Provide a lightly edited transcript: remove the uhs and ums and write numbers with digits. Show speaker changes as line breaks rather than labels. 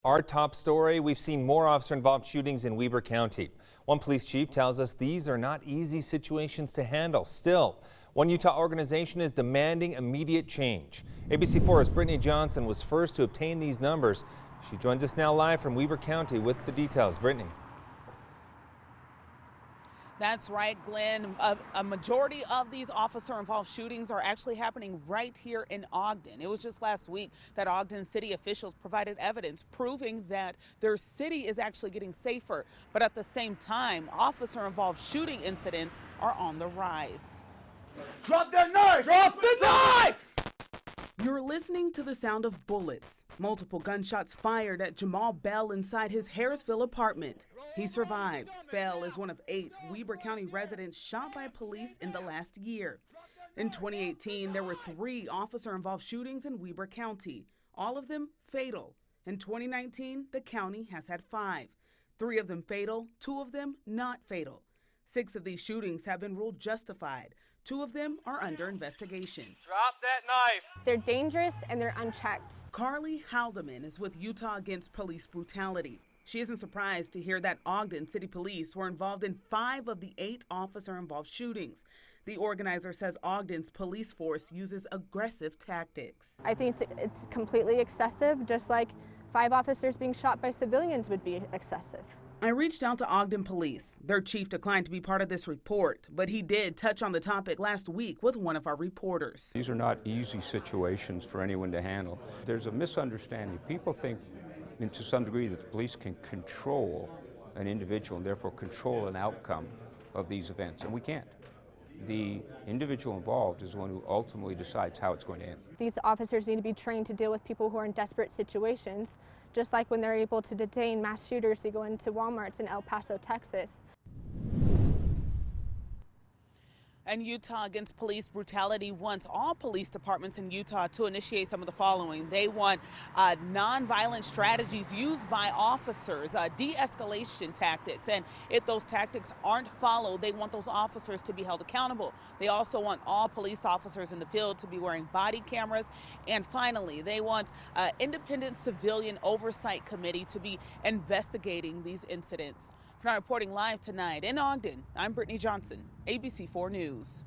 Our top story, we've seen more officer-involved shootings in Weber County. One police chief tells us these are not easy situations to handle. Still, one Utah organization is demanding immediate change. ABC4's Brittany Johnson was first to obtain these numbers. She joins us now live from Weber County with the details. Brittany.
That's right, Glenn. A majority of these officer-involved shootings are actually happening right here in Ogden. It was just last week that Ogden city officials provided evidence proving that their city is actually getting safer. But at the same time, officer-involved shooting incidents are on the rise.
Drop that knife! Drop the knife!
You're listening to the sound of bullets. Multiple gunshots fired at Jamal Bell inside his Harrisville apartment. He survived. Bell is one of 8 Weber County residents shot by police in the last year. In 2018, there were 3 officer-involved shootings in Weber County, all of them fatal. In 2019, the county has had 5. 3 of them fatal, 2 of them not fatal. 6 of these shootings have been ruled justified. 2 of them are under investigation.
Drop that knife!
They're dangerous and they're unchecked.
Carly Haldeman is with Utah Against Police Brutality. She isn't surprised to hear that Ogden City Police were involved in 5 of the 8 officer-involved shootings. The organizer says Ogden's police force uses aggressive tactics.
I think it's completely excessive, just like 5 officers being shot by civilians would be excessive.
I reached out to Ogden Police. Their chief declined to be part of this report, but he did touch on the topic last week with one of our reporters.
These are not easy situations for anyone to handle. There's a misunderstanding. People think, to some degree, that the police can control an individual and therefore control an outcome of these events, and we can't. The individual involved is the one who ultimately decides how it's going to end.
These officers need to be trained to deal with people who are in desperate situations, just like when they're able to detain mass shooters who go into Walmarts in El Paso, Texas.
And Utah Against Police Brutality wants all police departments in Utah to initiate some of the following. They want nonviolent strategies used by officers, de-escalation tactics, and if those tactics aren't followed, they want those officers to be held accountable. They also want all police officers in the field to be wearing body cameras. And finally, they want independent civilian oversight committee to be investigating these incidents. For now, reporting live tonight in Ogden, I'm Brittany Johnson, ABC4 News.